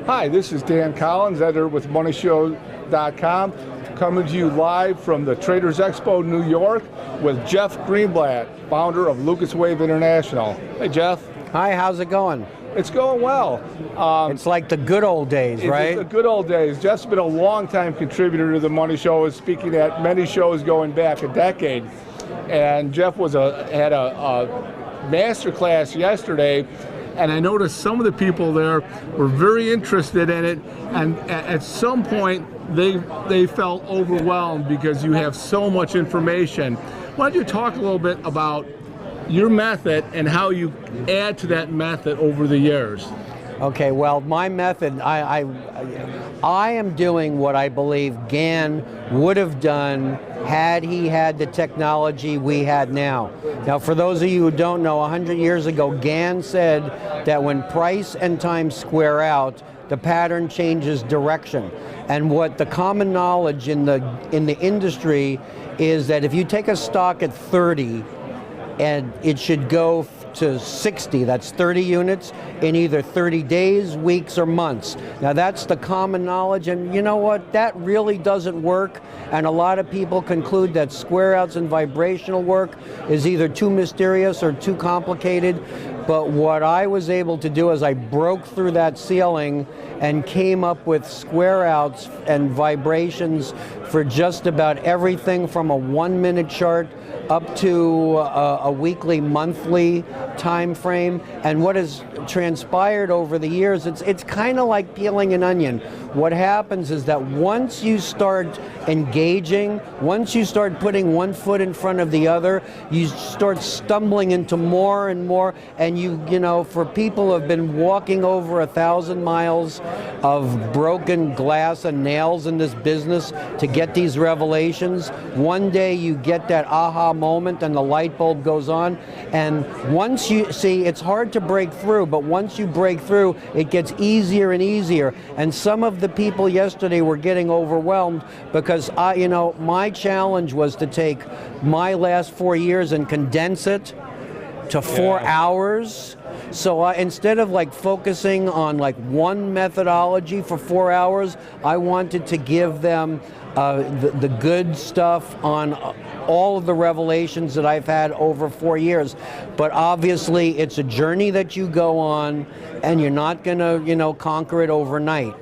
Hi, this is Dan Collins, editor with MoneyShow.com, coming to you live from the Traders Expo New York with Jeff Greenblatt, founder of Lucas Wave International. Hey, Jeff. Hi, how's it going? It's going well. It's like the good old days, right? It's the good old days. Jeff's been a long-time contributor to the Money Show, is speaking at many shows going back a decade. And Jeff had a master class yesterday, and I noticed some of the people there were very interested in it, and at some point they felt overwhelmed because you have so much information. Why don't you talk a little bit about your method and how you add to that method over the years? Okay, well, my method, I am doing what I believe Gann would have done had he had the technology we had now. Now, for those of you who don't know, 100 years ago, Gann said that when price and time square out, the pattern changes direction. And what the common knowledge in the industry is that if you take a stock at 30, and it should go to 60, that's 30 units in either 30 days, weeks, or months. Now that's the common knowledge, and you know what, that really doesn't work, and a lot of people conclude that Squareouts and vibrational work is either too mysterious or too complicated. But what I was able to do is I broke through that ceiling and came up with Squareouts and vibrations for just about everything from a 1-minute chart up to a weekly, monthly time frame. And what has transpired over the years, it's kind of like peeling an onion. What happens is that once you start engaging, once you start putting one foot in front of the other, you start stumbling into more and more, and you know, for people who have been walking over 1,000 miles of broken glass and nails in this business to get these revelations, one day you get that aha moment and the light bulb goes on, and once you see, it's hard to break through, but once you break through, it gets easier and easier. And some of the people yesterday were getting overwhelmed because my challenge was to take my last 4 years and condense it to 4 hours. So instead of like focusing on like one methodology for 4 hours, I wanted to give them the good stuff on all of the revelations that I've had over 4 years. But obviously it's a journey that you go on, and you're not gonna conquer it overnight.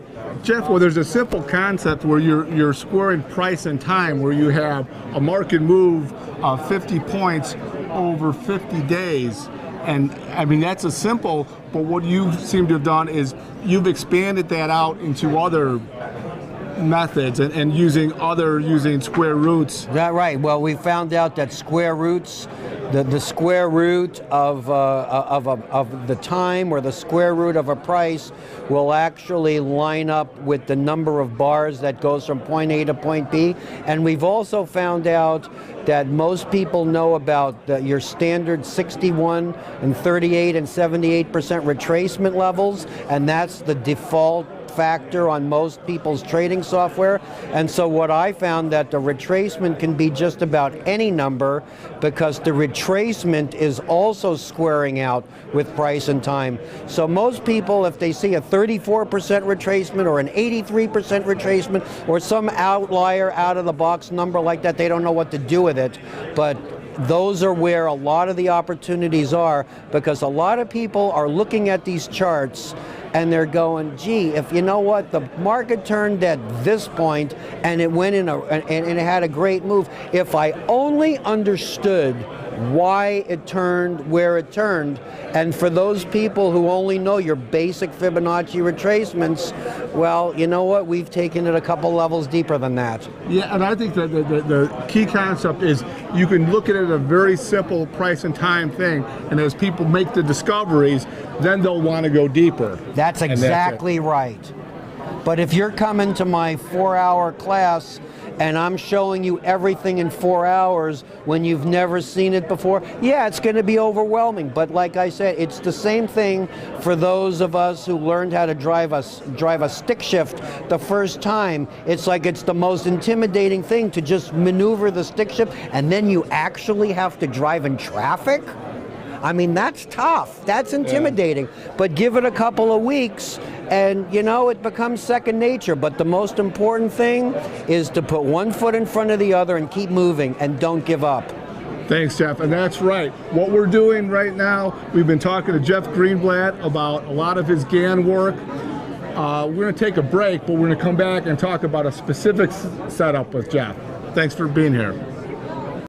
Jeff, well, there's a simple concept where you're squaring price and time, where you have a market move of 50 points over 50 days. And I mean, that's a simple, but what you seem to have done is you've expanded that out into other methods and using square roots. That right. Well, we found out that square roots, the square root of the time or the square root of a price will actually line up with the number of bars that goes from point A to point B. And we've also found out that most people know about your standard 61 and 38 and 78% retracement levels, and that's the default factor on most people's trading software. And so what I found that the retracement can be just about any number, because the retracement is also squaring out with price and time. So most people, if they see a 34% retracement or an 83% retracement or some outlier out of the box number like that, they don't know what to do with it. But those are where a lot of the opportunities are, because a lot of people are looking at these charts and they're going, gee, if you know what, the market turned at this point and it went in and it had a great move. If I only understood why it turned where it turned, and for those people who only know your basic Fibonacci retracements, well, you know what, we've taken it a couple levels deeper than that. Yeah, and I think that the key concept is you can look at it as a very simple price and time thing, and as people make the discoveries, then they'll want to go deeper. That's exactly right. But if you're coming to my 4-hour class and I'm showing you everything in 4 hours when you've never seen it before, yeah, it's going to be overwhelming. But like I said, it's the same thing for those of us who learned how to drive a stick shift the first time. It's like it's the most intimidating thing to just maneuver the stick shift, and then you actually have to drive in traffic. I mean, that's tough. That's intimidating. Yeah. But give it a couple of weeks And you know, it becomes second nature. But the most important thing is to put one foot in front of the other and keep moving and don't give up. Thanks, Jeff. And that's right. What we're doing right now, we've been talking to Jeff Greenblatt about a lot of his Gann work. We're going to take a break, but we're going to come back and talk about a specific setup with Jeff. Thanks for being here.